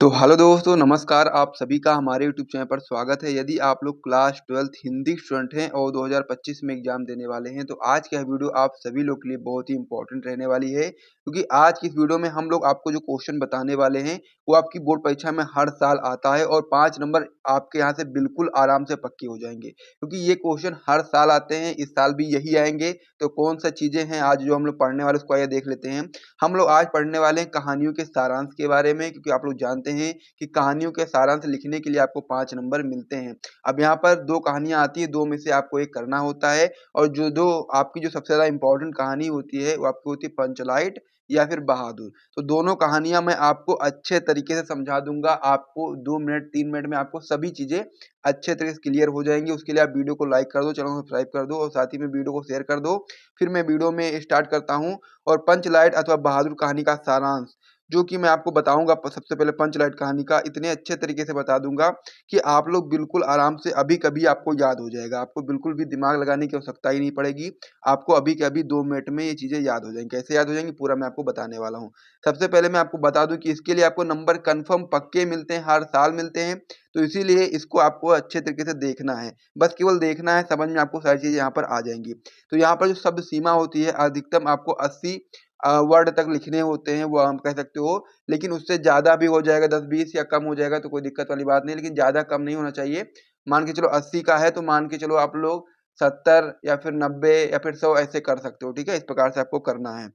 तो हेलो दोस्तों, नमस्कार। आप सभी का हमारे यूट्यूब चैनल पर स्वागत है। यदि आप लोग क्लास 12th हिंदी स्टूडेंट हैं और 2025 में एग्ज़ाम देने वाले हैं, तो आज का यह वीडियो आप सभी लोग के लिए बहुत ही इम्पोर्टेंट रहने वाली है, क्योंकि आज की इस वीडियो में हम लोग आपको जो क्वेश्चन बताने वाले हैं, वो आपकी बोर्ड परीक्षा में हर साल आता है और 5 नंबर आपके यहाँ से बिल्कुल आराम से पक्के हो जाएँगे। क्योंकि ये क्वेश्चन हर साल आते हैं, इस साल भी यही आएँगे, तो कौन-सा चीज़ें हैं आज जो हम लोग पढ़ने वाले हैं, उसको आइए देख लेते हैं। हम लोग आज पढ़ने वाले हैं कहानियों के सारांश के बारे में, क्योंकि आप लोग जानते हैं कि कहानियों के सारांश लिखने के लिए आपको 5 नंबर मिलते हैं। अब यहाँ पर 2 कहानियाँ आती हैं, 2 में से आपको 1 करना होता है और जो 2 आपकी जो सबसे ज़्यादा इम्पोर्टेंट कहानी होती है, वो आपकी होती है पंचलाइट या फिर बहादुर। तो दोनों कहानियाँ मैं आपको अच्छे तरीके से समझा दूँगा। आपको 2 मिनट 3 मिनट में आपको सभी चीज़ें अच्छे तरीके से क्लियर हो जाएँगी। उसके लिए आप वीडियो को लाइक कर दो, चैनल को सब्सक्राइब कर दो और साथ ही में वीडियो को शेयर कर दो। फिर मैं वीडियो में स्टार्ट करता हूँ और पंचलाइट अथवा बहादुर कहानी का सारांश जो कि मैं आपको बताऊँगा सबसे पहले पंचलाइट कहानी का इतने अच्छे तरीके से बता दूँगा कि आप लोग बिल्कुल आराम से अभी कभी आपको याद हो जाएगा। आपको बिल्कुल भी दिमाग लगाने की आवश्यकता ही नहीं पड़ेगी। आपको अभी के अभी 2 मिनट में ये चीज़ें याद हो जाएँगी। कैसे याद हो जाएँगी पूरा मैं आपको बताने वाला हूँ। सबसे पहले मैं आपको बता दूँ कि इसके लिए आपको नंबर कन्फर्म पक्के मिलते हैं, हर साल मिलते हैं। तो इसीलिए इसको आपको अच्छे तरीके से देखना है। बस केवल देखना है, समझ में आपको सारी चीज़ें यहाँ पर आ जाएँगी। तो यहाँ पर जो शब्द सीमा होती है अधिकतम आपको 80 वर्ड तक लिखने होते हैं, वो हम कह सकते हो। लेकिन उससे ज़्यादा भी हो जाएगा 10-20 या कम हो जाएगा तो कोई दिक्कत वाली बात नहीं, लेकिन ज़्यादा कम नहीं होना चाहिए। मान के चलो 80 का है तो मान के चलो आप लोग 70 या फिर 90 या फिर 100 ऐसे कर सकते हो, ठीक है? इस प्रकार से आपको करना है।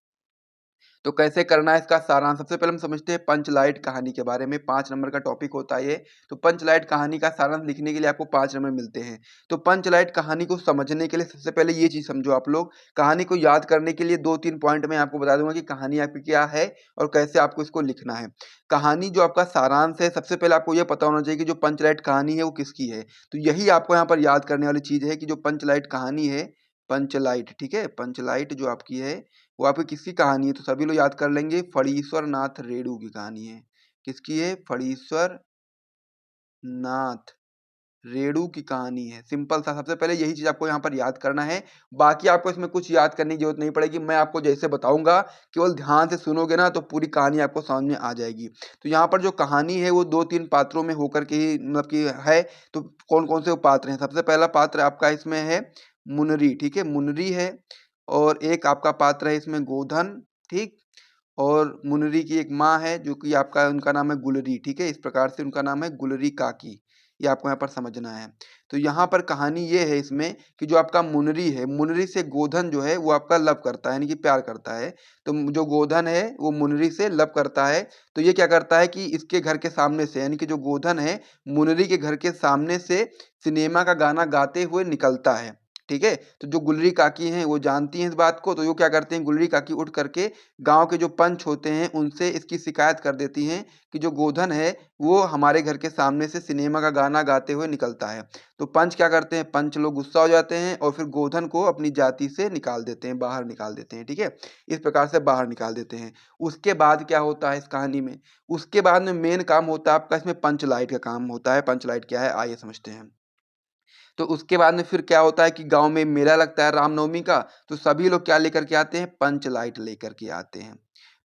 तो कैसे करना है इसका सारांश सबसे पहले हम समझते हैं पंचलाइट कहानी के बारे में। 5 नंबर का टॉपिक होता है ये। तो पंचलाइट कहानी का सारांश लिखने के लिए आपको 5 नंबर मिलते हैं। तो पंचलाइट कहानी को समझने के लिए सबसे पहले ये चीज़ समझो आप लोग। कहानी को याद करने के लिए 2-3 पॉइंट मैं आपको बता दूँगा कि कहानी आपकी क्या है और कैसे आपको इसको लिखना है। कहानी जो आपका सारांश है, सबसे पहले आपको ये पता होना चाहिए कि जो पंचलाइट कहानी है वो किसकी है। तो यही आपको यहाँ पर याद करने वाली चीज़ है कि जो पंचलाइट कहानी है, पंचलाइट, ठीक है? पंचलाइट जो आपकी है वो आपकी किसकी कहानी है? तो सभी लोग याद कर लेंगे, फणीश्वर नाथ रेणु की कहानी है। किसकी है? फणीश्वर नाथ रेणु की कहानी है। सिंपल सा सबसे पहले यही चीज़ आपको यहाँ पर याद करना है। बाकी आपको इसमें कुछ याद करने की ज़रूरत नहीं पड़ेगी। मैं आपको जैसे बताऊँगा, केवल ध्यान से सुनोगे ना तो पूरी कहानी आपको समझ में आ जाएगी। तो यहाँ पर जो कहानी है वो 2-3 पात्रों में होकर के ही मतलब कि है। तो कौन-कौन से वो पात्र हैं? सबसे पहला पात्र आपका इसमें है मुनरी, ठीक है? मुनरी है और एक आपका पात्र है इसमें गोधन, ठीक? और मुनरी की एक माँ है जो कि आपका उनका नाम है गुलरी, ठीक है? इस प्रकार से उनका नाम है गुलरी काकी, ये आपको यहाँ पर समझना है। तो यहाँ पर कहानी ये है इसमें कि जो आपका मुनरी है, मुनरी से गोधन जो है वो आपका लव करता है यानी कि प्यार करता है। तो जो गोधन है वो मुनरी से लव करता है, तो ये क्या करता है कि इसके घर के सामने से यानी कि जो गोधन है, मुनरी के घर के सामने से सिनेमा का गाना गाते हुए निकलता है, ठीक है? तो जो गुलरी काकी हैं वो जानती हैं इस बात को, तो वो क्या करते हैं गुलरी काकी उठ करके गाँव के जो पंच होते हैं उनसे इसकी शिकायत कर देती हैं कि जो गोधन है वो हमारे घर के सामने से सिनेमा का गाना गाते हुए निकलता है। तो पंच क्या करते हैं, पंच लोग गुस्सा हो जाते हैं और फिर गोधन को अपनी जाति से निकाल देते हैं, बाहर निकाल देते हैं, ठीक है? इस प्रकार से बाहर निकाल देते हैं। उसके बाद क्या होता है इस कहानी में, उसके बाद में मेन काम होता है आपका इसमें पंचलाइट का काम होता है। पंचलाइट क्या है आइए समझते हैं। तो उसके बाद में फिर क्या होता है कि गाँव में मेला लगता है रामनवमी का, तो सभी लोग क्या लेकर के आते हैं? पंच लाइट लेकर के आते हैं।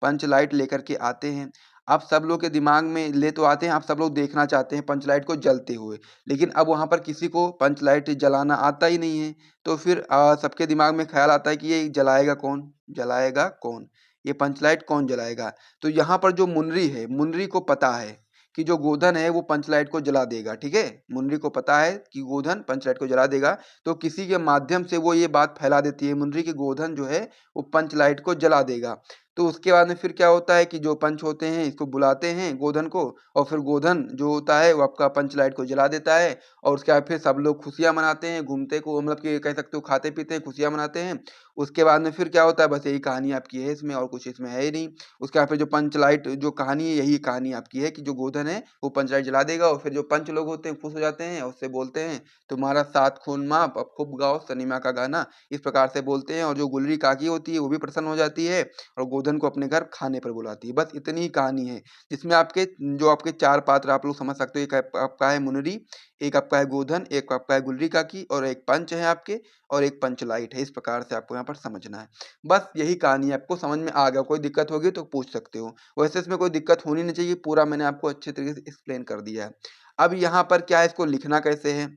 पंच लाइट लेकर के आते हैं। अब सब लोग के दिमाग में ले तो आते हैं, अब सब लोग देखना चाहते हैं पंच लाइट को जलते हुए। लेकिन अब वहाँ पर किसी को पंच लाइट जलाना आता ही नहीं है। तो फिर सबके दिमाग में ख़्याल आता है कि ये जलाएगा कौन? जलाएगा कौन? ये पंच लाइट कौन जलाएगा? तो यहाँ पर जो मुनरी है, मुनरी को पता है कि जो गोधन है वो पंचलाइट को जला देगा, ठीक है? मुनरी को पता है कि गोधन पंचलाइट को जला देगा, तो किसी के माध्यम से वो ये बात फैला देती है मुनरी कि गोधन जो है वो पंचलाइट को जला देगा। तो उसके बाद में फिर क्या होता है कि जो पंच होते हैं इसको बुलाते हैं गोधन को और फिर गोधन जो होता है वो आपका पंचलाइट को जला देता है और उसके बाद फिर सब लोग खुशियाँ मनाते हैं, घूमते को मतलब कि कह सकते हो खाते-पीते हैं, खुशियाँ मनाते हैं। उसके बाद में फिर क्या होता है बस यही कहानी आपकी है इसमें और कुछ इसमें है ही नहीं। उसके बाद फिर जो पंचलाइट जो कहानी है यही कहानी आपकी है कि जो गोधन है वो पंचलाइट जला देगा और फिर जो पंच लोग होते हैं खुश हो जाते हैं और उससे बोलते हैं तुम्हारा सात खून माफ अब खूब गाओ सिनेमा का गाना, इस प्रकार से बोलते हैं और जो गुलरी काकी होती है वो भी प्रसन्न हो जाती है और गोधन को अपने घर खाने पर बुलाती है। बस इतनी ही कहानी है, जिसमें आपके 4 पात्र आप लोग समझ सकते हो। एक आपका है मुनरी, एक आपका है गोधन, एक आपका है गुलरी काकी और एक पंच है आपके, और एक पंचलाइट है। इस प्रकार से आपको यहाँ पर समझना है। बस यही कहानी है, आपको समझ में आ गया। कोई दिक्कत होगी तो पूछ सकते हो। वैसे इसमें कोई दिक्कत होनी नहीं चाहिए, पूरा मैंने आपको अच्छे तरीके से एक्सप्लेन कर दिया है। अब यहाँ पर क्या है, इसको लिखना कैसे है?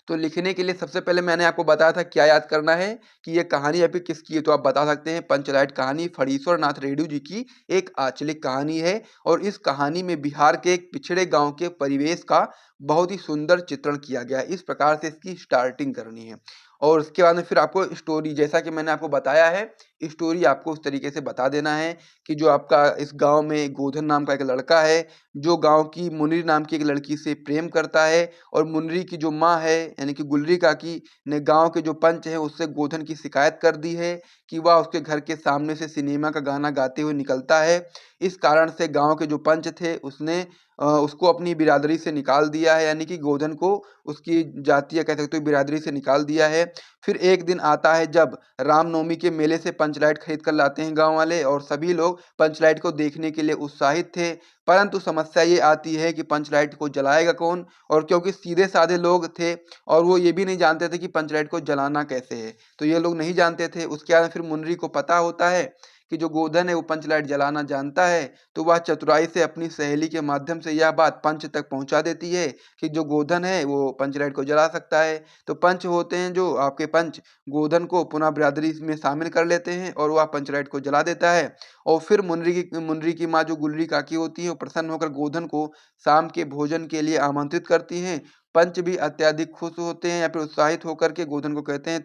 तो लिखने के लिए सबसे पहले मैंने आपको बताया था क्या याद करना है, कि ये कहानी अभी किसकी है। तो आप बता सकते हैं पंचलाइट कहानी फणीश्वर नाथ रेणु जी की एक आंचलिक कहानी है। और इस कहानी में बिहार के एक पिछड़े गांव के परिवेश का बहुत ही सुंदर चित्रण किया गया है। इस प्रकार से इसकी स्टार्टिंग करनी है। और उसके बाद में फिर आपको स्टोरी, जैसा कि मैंने आपको बताया है, स्टोरी आपको उस तरीके से बता देना है कि जो आपका इस गांव में गोधन नाम का एक लड़का है, जो गांव की मुनरी नाम की एक लड़की से प्रेम करता है। और मुनरी की जो माँ है यानी कि गुलरी काकी ने गांव के जो पंच है उससे गोधन की शिकायत कर दी है कि वह उसके घर के सामने से सिनेमा का गाना गाते हुए निकलता है। इस कारण से गांव के जो पंच थे उसने उसको अपनी बिरादरी से निकाल दिया है, यानी कि गोधन को उसकी जातीय कह सकते हो बिरादरी से निकाल दिया है। फिर एक दिन आता है जब रामनवमी के मेले से पंचलाइट खरीद कर लाते हैं गांव वाले, और सभी लोग पंचलाइट को देखने के लिए उत्साहित थे। परंतु समस्या ये आती है कि पंचलाइट को जलाएगा कौन, और क्योंकि सीधे साधे लोग थे और वो ये भी नहीं जानते थे कि पंचलाइट को जलाना कैसे है, तो ये लोग नहीं जानते थे। उसके बाद फिर मुनरी को पता होता है कि जो गोधन है वो पंचलाइट जलाना जानता है, तो वह चतुराई से अपनी सहेली के माध्यम से यह बात पंच तक पहुंचा देती है कि जो गोधन है वो पंचलाइट को जला सकता है। तो पंच होते हैं जो आपके पंच, गोधन को पुनः बिरादरी में शामिल कर लेते हैं और वह पंचलाइट को जला देता है। और फिर मुनरी की माँ जो गुलरी काकी होती है वो प्रसन्न होकर गोधन को शाम के भोजन के लिए आमंत्रित करती हैं। पंच भी अत्यधिक खुश होते हैं या फिर उत्साहित होकर के गोधन को कहते हैं,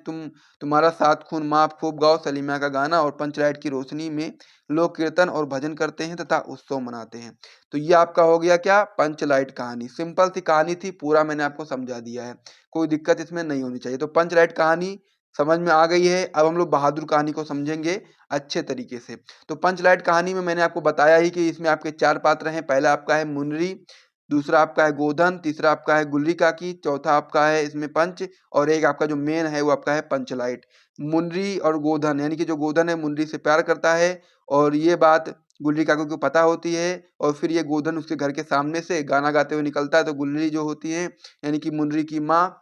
तुम्हारा सात खून माफ खूब गाओ सलीमा का गाना। और पंचलाइट की रोशनी में लोग कीर्तन और भजन करते हैं तथा उत्सव मनाते हैं। तो ये आपका हो गया क्या, पंचलाइट कहानी। सिंपल सी कहानी थी, पूरा मैंने आपको समझा दिया है, कोई दिक्कत इसमें नहीं होनी चाहिए। तो पंचलाइट कहानी समझ में आ गई है। अब हम लोग बहादुर कहानी को समझेंगे अच्छे तरीके से। तो पंचलाइट कहानी में मैंने आपको बताया ही कि इसमें आपके 4 पात्र हैं। पहला आपका है मुनरी, दूसरा आपका है गोधन, तीसरा आपका है गुलरी काकी, चौथा आपका है इसमें पंच, और एक आपका जो मेन है वो आपका है पंचलाइट। मुनरी और गोधन, यानी कि जो गोधन है मुनरी से प्यार करता है, और ये बात गुलरी काकी को पता होती है। और फिर ये गोधन उसके घर के सामने से गाना गाते हुए निकलता है, तो गुलरी जो होती है यानी कि मुनरी की माँ,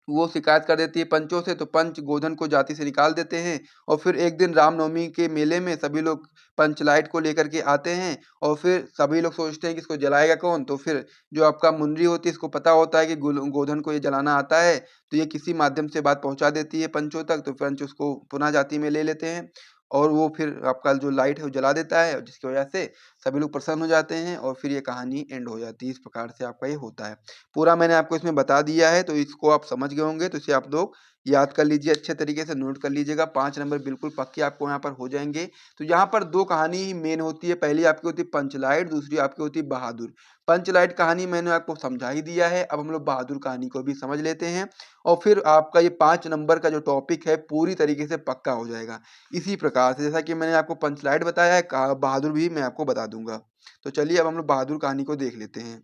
वो शिकायत कर देती है पंचों से। तो पंच गोधन को जाति से निकाल देते हैं। और फिर एक दिन रामनवमी के मेले में सभी लोग पंचलाइट को लेकर के आते हैं, और फिर सभी लोग सोचते हैं कि इसको जलाएगा कौन। तो फिर जो आपका मुनरी होती है इसको पता होता है कि गोधन को ये जलाना आता है, तो ये किसी माध्यम से बात पहुंचा देती है पंचों तक। तो पंच उसको पुनः जाति में ले लेते हैं, और वो फिर आपका जो लाइट है वो जला देता है, जिसकी वजह से सभी लोग प्रसन्न हो जाते हैं, और फिर ये कहानी एंड हो जाती है। इस प्रकार से आपका ये होता है। पूरा मैंने आपको इसमें बता दिया है, तो इसको आप समझ गए होंगे। तो इसे आप लोग याद कर लीजिए, अच्छे तरीके से नोट कर लीजिएगा। 5 नंबर बिल्कुल पक्के आपको यहाँ पर हो जाएंगे। तो यहाँ पर 2 कहानी ही मेन होती है। पहली आपकी होती है पंचलाइट, दूसरी आपकी होती है बहादुर। पंचलाइट कहानी मैंने आपको समझा ही दिया है। अब हम लोग बहादुर कहानी को भी समझ लेते हैं, और फिर आपका ये 5 नंबर का जो टॉपिक है पूरी तरीके से पक्का हो जाएगा। इसी प्रकार से जैसा कि मैंने आपको पंचलाइट बताया है, बहादुर भी मैं आपको बता दूंगा। तो चलिए अब हम लोग बहादुर कहानी को देख लेते हैं।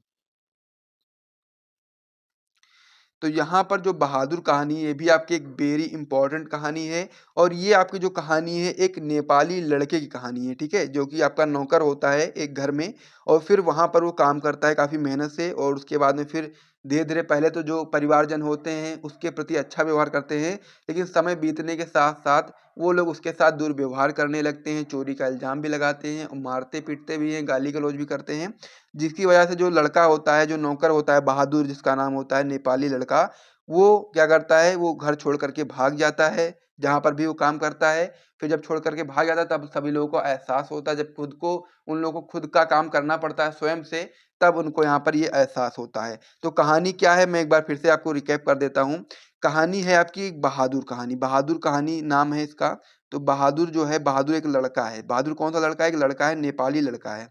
तो यहाँ पर जो बहादुर कहानी है, ये भी आपकी एक वेरी इंपॉर्टेंट कहानी है। और ये आपकी जो कहानी है एक नेपाली लड़के की कहानी है, ठीक है, जो कि आपका नौकर होता है एक घर में। और फिर वहाँ पर वो काम करता है काफ़ी मेहनत से, और उसके बाद में फिर धीरे धीरे पहले तो जो परिवारजन होते हैं उसके प्रति अच्छा व्यवहार करते हैं, लेकिन समय बीतने के साथ साथ वो लोग उसके साथ दुर्व्यवहार करने लगते हैं, चोरी का इल्ज़ाम भी लगाते हैं, और मारते पीटते भी हैं, गाली गलौज भी करते हैं। जिसकी वजह से जो लड़का होता है, जो नौकर होता है बहादुर जिसका नाम होता है, नेपाली लड़का, वो क्या करता है, वो घर छोड़ कर के भाग जाता है, जहाँ पर भी वो काम करता है। फिर जब छोड़ कर के भाग जाता है तब सभी लोगों को एहसास होता है, जब उन लोगों को खुद का काम करना पड़ता है स्वयं से, तब उनको यहाँ पर ये एहसास होता है। तो कहानी क्या है, मैं एक बार फिर से आपको रिकैप कर देता हूँ। कहानी है आपकी बहादुर कहानी, बहादुर कहानी नाम है इसका। तो बहादुर जो है, बहादुर एक लड़का है। बहादुर कौन सा लड़का है, एक लड़का है, नेपाली लड़का है।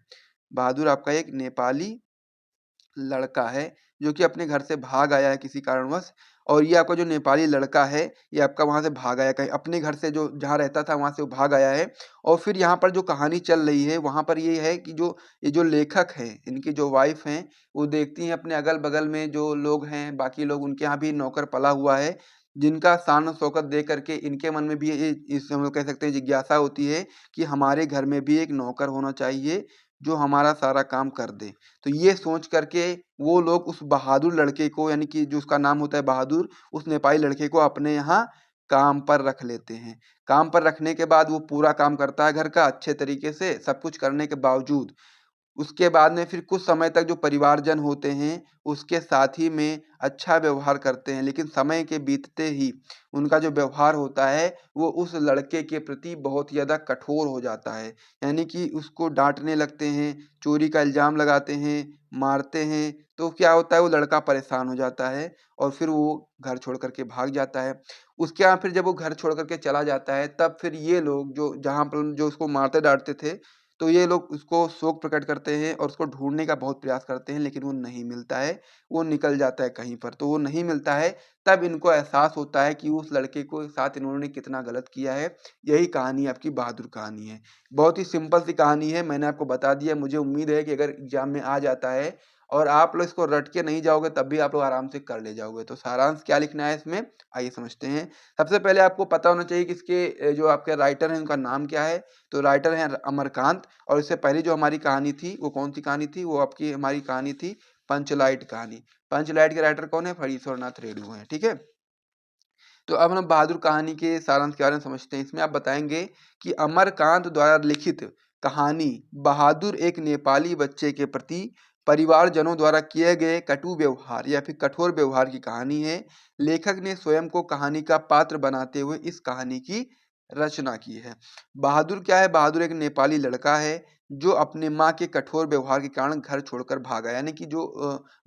बहादुर आपका एक नेपाली लड़का है, जो कि अपने घर से भाग आया है किसी कारणवश। और ये आपका जो नेपाली लड़का है, ये आपका वहाँ से भाग आया, कहीं अपने घर से जो जहाँ रहता था वहाँ से वो भाग आया है। और फिर यहाँ पर जो कहानी चल रही है वहाँ पर ये है कि जो ये जो लेखक हैं, इनकी जो वाइफ हैं, वो देखती हैं अपने अगल-बगल में जो लोग हैं, बाकी लोग उनके यहाँ भी नौकर पला हुआ है, जिनका शान शौकत देख करके इनके मन में भी ये इस हम लोग कह सकते हैं जिज्ञासा होती है कि हमारे घर में भी एक नौकर होना चाहिए जो हमारा सारा काम कर दे। तो ये सोच करके वो लोग उस बहादुर लड़के को, यानी कि जो उसका नाम होता है बहादुर, उस नेपाली लड़के को अपने यहाँ काम पर रख लेते हैं। काम पर रखने के बाद वो पूरा काम करता है घर का अच्छे तरीके से, सब कुछ करने के बावजूद उसके बाद में फिर कुछ समय तक जो परिवारजन होते हैं, उसके साथ ही में अच्छा व्यवहार करते हैं। लेकिन समय के बीतते ही उनका जो व्यवहार होता है, वो उस लड़के के प्रति बहुत ही ज़्यादा कठोर हो जाता है। यानी कि उसको डाँटने लगते हैं, चोरी का इल्ज़ाम लगाते हैं, मारते हैं। तो क्या होता है, वो लड़का परेशान हो जाता है और फिर वो घर छोड़ कर के भाग जाता है। उसके बाद फिर जब वो घर छोड़ कर के चला जाता है, तब फिर ये लोग जो जहाँ पर जो उसको मारते-डाँटते थे, तो ये लोग उसको शोक प्रकट करते हैं और उसको ढूँढने का बहुत प्रयास करते हैं, लेकिन वो नहीं मिलता है, वो निकल जाता है कहीं पर। तो वो नहीं मिलता है, तब इनको एहसास होता है कि उस लड़के को साथ इन्होंने कितना गलत किया है। यही कहानी आपकी बहादुर कहानी है। बहुत ही सिंपल सी कहानी है, मैंने आपको बता दिया। मुझे उम्मीद है कि अगर एग्ज़ाम में आ जाता है और आप लोग इसको रट के नहीं जाओगे, तब भी आप लोग आराम से कर ले जाओगे। तो सारांश क्या लिखना है इसमें, आइए समझते हैं। सबसे पहले आपको पता होना चाहिए कि इसके जो आपके राइटर हैं, उनका नाम क्या है। तो राइटर हैं अमरकांत, और इससे पहले जो हमारी कहानी थी, वो कौन-सी कहानी थी? वो आपकी हमारी कहानी थी पंचलाइट कहानी। पंचलाइट के राइटर कौन है? फणीश्वरनाथ रेणु हैं, ठीक है? तो अब हम बहादुर कहानी के सारांश के बारे में समझते हैं। इसमें आप बताएँगे कि अमरकांत द्वारा लिखित कहानी बहादुर एक नेपाली बच्चे के प्रति परिवारजनों द्वारा किए गए कटु व्यवहार या फिर कठोर व्यवहार की कहानी है। लेखक ने स्वयं को कहानी का पात्र बनाते हुए इस कहानी की रचना की है। बहादुर क्या है? बहादुर एक नेपाली लड़का है, जो अपने माँ के कठोर व्यवहार के कारण घर छोड़कर भागा। यानी कि जो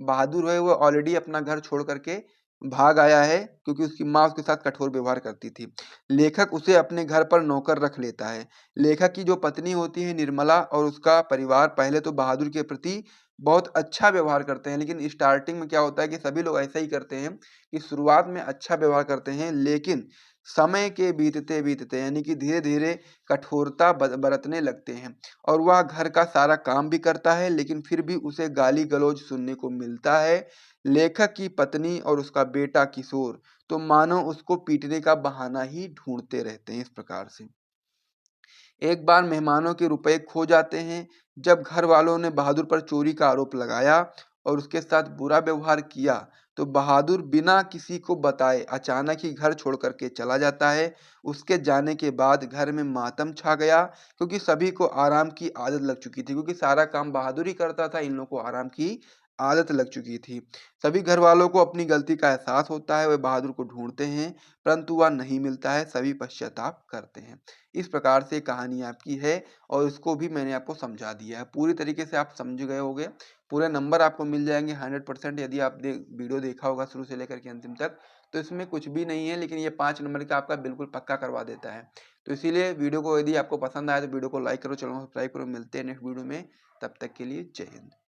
बहादुर है, वो ऑलरेडी अपना घर छोड़ कर के भाग आया है, क्योंकि उसकी माँ उसके साथ कठोर व्यवहार करती थी। लेखक उसे अपने घर पर नौकर रख लेता है। लेखक की जो पत्नी होती है निर्मला और उसका परिवार पहले तो बहादुर के प्रति बहुत अच्छा व्यवहार करते हैं, लेकिन स्टार्टिंग में क्या होता है कि सभी लोग ऐसा ही करते हैं कि शुरुआत में अच्छा व्यवहार करते हैं, लेकिन समय के बीतते-बीतते यानी कि धीरे-धीरे कठोरता बरतने लगते हैं और वह घर का सारा काम भी करता है, लेकिन फिर भी उसे गाली-गलौज सुनने को मिलता है। लेखक की पत्नी और उसका बेटा किशोर तो मानो उसको पीटने का बहाना ही ढूंढते रहते हैं। इस प्रकार से एक बार मेहमानों के रुपए खो जाते हैं। जब घर वालों ने बहादुर पर चोरी का आरोप लगाया और उसके साथ बुरा व्यवहार किया, तो बहादुर बिना किसी को बताए अचानक ही घर छोड़ कर के चला जाता है। उसके जाने के बाद घर में मातम छा गया, क्योंकि सभी को आराम की आदत लग चुकी थी, क्योंकि सारा काम बहादुर ही करता था, इन लोगों को आराम की आदत लग चुकी थी। सभी घर वालों को अपनी गलती का एहसास होता है, वे बहादुर को ढूंढते हैं, परंतु वह नहीं मिलता है। सभी पश्चाताप करते हैं। इस प्रकार से कहानी आपकी है और इसको भी मैंने आपको समझा दिया है। पूरी तरीके से आप समझ गए होंगे। पूरे नंबर आपको मिल जाएँगे 100% यदि आपने वीडियो देखा होगा शुरू से लेकर के अंतिम तक। तो इसमें कुछ भी नहीं है, लेकिन ये 5 नंबर का आपका बिल्कुल पक्का करवा देता है। तो इसीलिए वीडियो को यदि आपको पसंद आया तो वीडियो को लाइक करो, चैनल को सब्सक्राइब करो। मिलते हैं नेक्स्ट वीडियो में, तब तक के लिए जय हिंद।